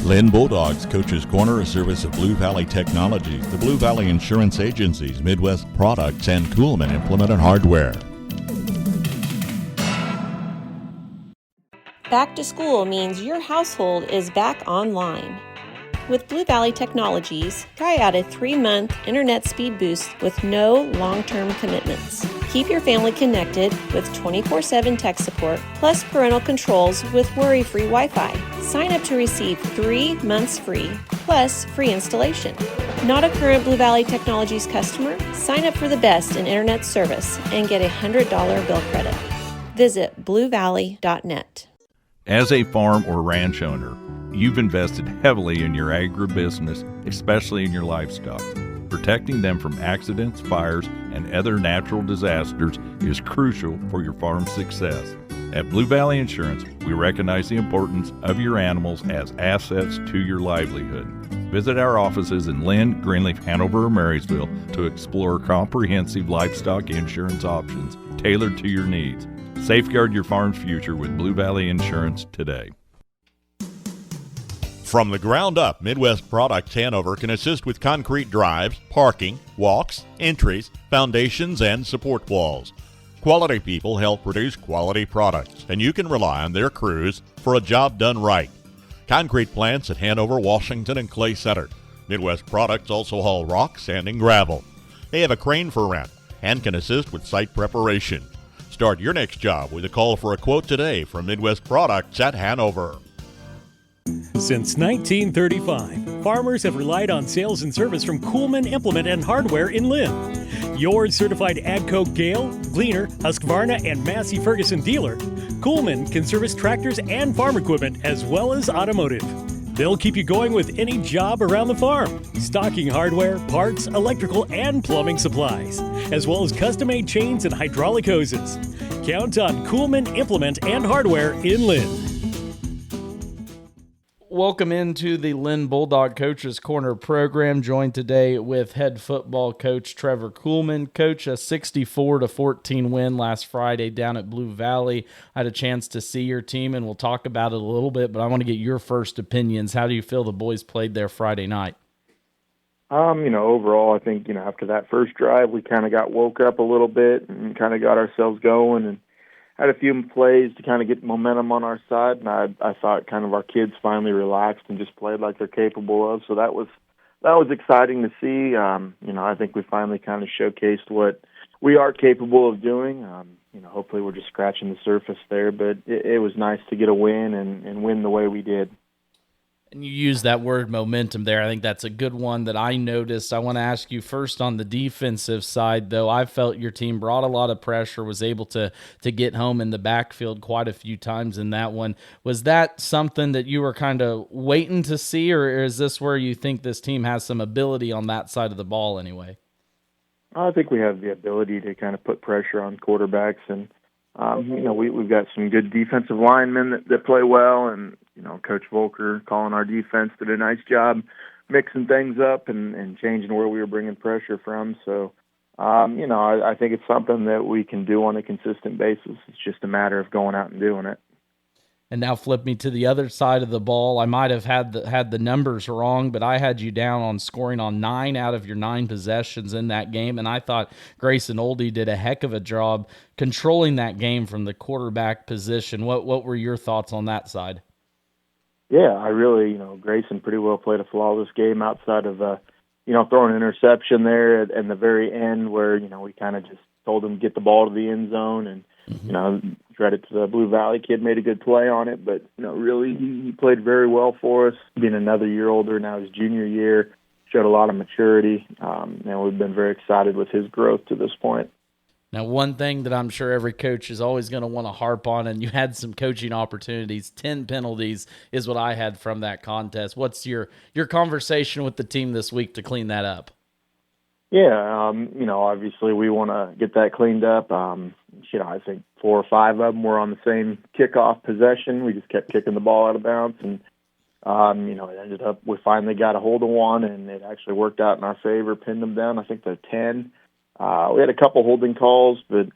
Linn Bulldogs Coach's Corner, a service of Blue Valley Technologies, the Blue Valley Insurance Agencies, Midwest Products, and Kuhlman Implement and Hardware. Back to school means your household is back online. With Blue Valley Technologies, try out a 3-month internet speed boost with no long-term commitments. Keep your family connected with 24/7 tech support, plus parental controls with worry-free Wi-Fi. Sign up to receive 3 months free, plus free installation. Not a current Blue Valley Technologies customer? Sign up for the best in internet service and get a $100 bill credit. Visit bluevalley.net. As a farm or ranch owner, you've invested heavily in your agribusiness, especially in your livestock. Protecting them from accidents, fires, and other natural disasters is crucial for your farm's success. At Blue Valley Insurance, we recognize the importance of your animals as assets to your livelihood. Visit our offices in Linn, Greenleaf, Hanover, or Marysville to explore comprehensive livestock insurance options tailored to your needs. Safeguard your farm's future with Blue Valley Insurance today. From the ground up, Midwest Products Hanover can assist with concrete drives, parking, walks, entries, foundations, and support walls. Quality people help produce quality products, and you can rely on their crews for a job done right. Concrete plants at Hanover, Washington, and Clay Center. Midwest Products also haul rock, sand, and gravel. They have a crane for rent and can assist with site preparation. Start your next job with a call for a quote today from Midwest Products at Hanover. Since 1935, farmers have relied on sales and service from Kuhlman Implement and Hardware in Linn. Your certified AGCO Gale, Gleaner, Husqvarna, and Massey Ferguson dealer, Kuhlman can service tractors and farm equipment as well as automotive. They'll keep you going with any job around the farm, stocking hardware, parts, electrical, and plumbing supplies, as well as custom-made chains and hydraulic hoses. Count on Kuhlman Implement and Hardware in Linn. Welcome into the Linn Bulldog Coach's Corner program, joined today with head football coach Trevor Kuhlman. Coach, a 64-14 win last Friday down at Blue Valley. I had a chance to see your team, and we'll talk about it a little bit, but I want to get your first opinions. How do you feel the boys played there Friday night? Overall, I think, after that first drive, we kind of got woke up a little bit and kind of got ourselves going and had a few plays to kind of get momentum on our side, and I thought kind of our kids finally relaxed and just played like they're capable of. So that was exciting to see. I think we finally kind of showcased what we are capable of doing. Hopefully we're just scratching the surface there, but it was nice to get a win and win the way we did. And you use that word momentum there. I think that's a good one that I noticed. I want to ask you first on the defensive side, though. I felt your team brought a lot of pressure, was able to get home in the backfield quite a few times in that one. Was that something that you were kind of waiting to see, or is this where you think this team has some ability on that side of the ball anyway? I think we have the ability to kind of put pressure on quarterbacks, and we've got some good defensive linemen that play well, and Coach Volker calling our defense did a nice job mixing things up and changing where we were bringing pressure from. So, I think it's something that we can do on a consistent basis. It's just a matter of going out and doing it. And now flip me to the other side of the ball. I might have had the numbers wrong, but I had you down on scoring on 9 out of your 9 possessions in that game, and I thought Grayson Oldie did a heck of a job controlling that game from the quarterback position. What were your thoughts on that side? Yeah, I really, Grayson pretty well played a flawless game outside of, throwing an interception there at the very end where, we kind of just told him to get the ball to the end zone and, credit to the Blue Valley kid, made a good play on it, but really he played very well for us. Being another year older, now his junior year, showed a lot of maturity, and we've been very excited with his growth to this point. Now, one thing that I'm sure every coach is always going to want to harp on, and you had some coaching opportunities, 10 penalties is what I had from that contest. What's your conversation with the team this week to clean that up? Yeah, obviously we want to get that cleaned up. I think 4 or 5 of them were on the same kickoff possession. We just kept kicking the ball out of bounds, and it ended up we finally got a hold of one, and it actually worked out in our favor, pinned them down. I think they're 10. We had a couple holding calls, but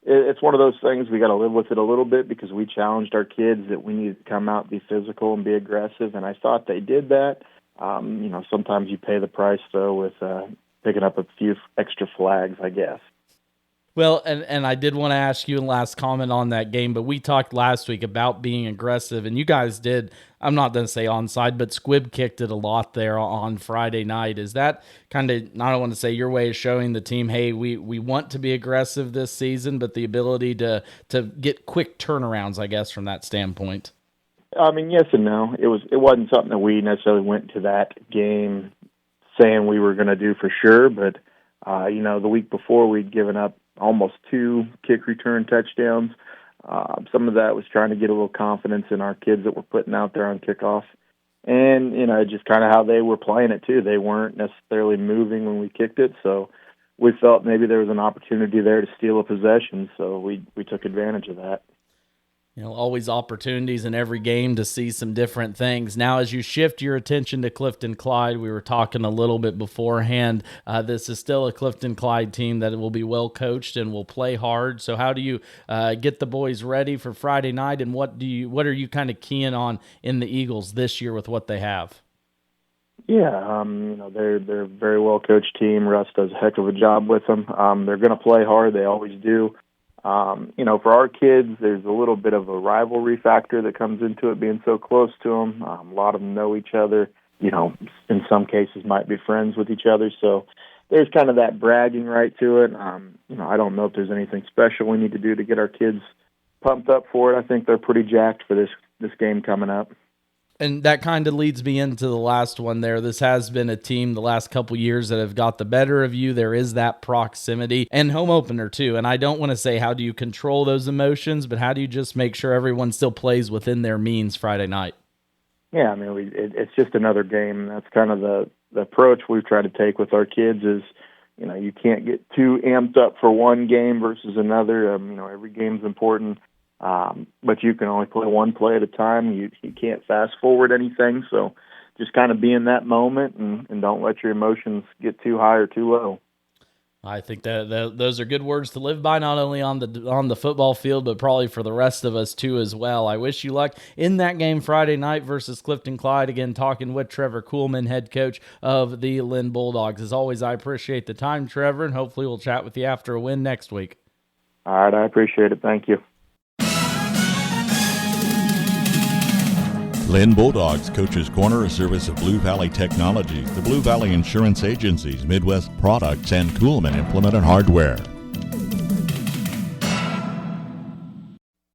it's one of those things we got to live with it a little bit because we challenged our kids that we need to come out, be physical, and be aggressive, and I thought they did that. Sometimes you pay the price, though, with picking up a few extra flags, I guess. Well, and I did want to ask you a last comment on that game, but we talked last week about being aggressive, and you guys did, I'm not going to say onside, but squib kicked it a lot there on Friday night. Is that kind of, I don't want to say your way of showing the team, hey, we want to be aggressive this season, but the ability to get quick turnarounds, I guess, from that standpoint? I mean, yes and no. It wasn't something that we necessarily went to that game saying we were going to do for sure, but, the week before we'd given up almost 2 kick return touchdowns. Some of that was trying to get a little confidence in our kids that we're putting out there on kickoff. And, just kind of how they were playing it too. They weren't necessarily moving when we kicked it, so we felt maybe there was an opportunity there to steal a possession, so we took advantage of that. Always opportunities in every game to see some different things. Now, as you shift your attention to Clifton Clyde, we were talking a little bit beforehand. This is still a Clifton Clyde team that will be well coached and will play hard. So, how do you get the boys ready for Friday night, and what are you kind of keying on in the Eagles this year with what they have? Yeah, they're a very well coached team. Russ does a heck of a job with them. They're going to play hard. They always do. For our kids, there's a little bit of a rivalry factor that comes into it being so close to them. A lot of them know each other, in some cases might be friends with each other. So there's kind of that bragging right to it. I don't know if there's anything special we need to do to get our kids pumped up for it. I think they're pretty jacked for this game coming up. And that kind of leads me into the last one there. This has been a team the last couple years that have got the better of you. There is that proximity and home opener too. And I don't want to say how do you control those emotions, but how do you just make sure everyone still plays within their means Friday night? Yeah, I mean, it's just another game. That's kind of the approach we've tried to take with our kids is, you can't get too amped up for one game versus another. Every game's important. But you can only play one play at a time. You can't fast forward anything, so just kind of be in that moment and don't let your emotions get too high or too low. I think that those are good words to live by, not only on the football field, but probably for the rest of us too as well. I wish you luck in that game Friday night versus Clifton Clyde. Again, talking with Trevor Kuhlman, head coach of the Linn Bulldogs. As always, I appreciate the time, Trevor, and hopefully we'll chat with you after a win next week. All right, I appreciate it. Thank you. Linn Bulldogs Coach's Corner, a service of Blue Valley Technologies, the Blue Valley Insurance Agencies, Midwest Products, and Kuhlman Implement and Hardware.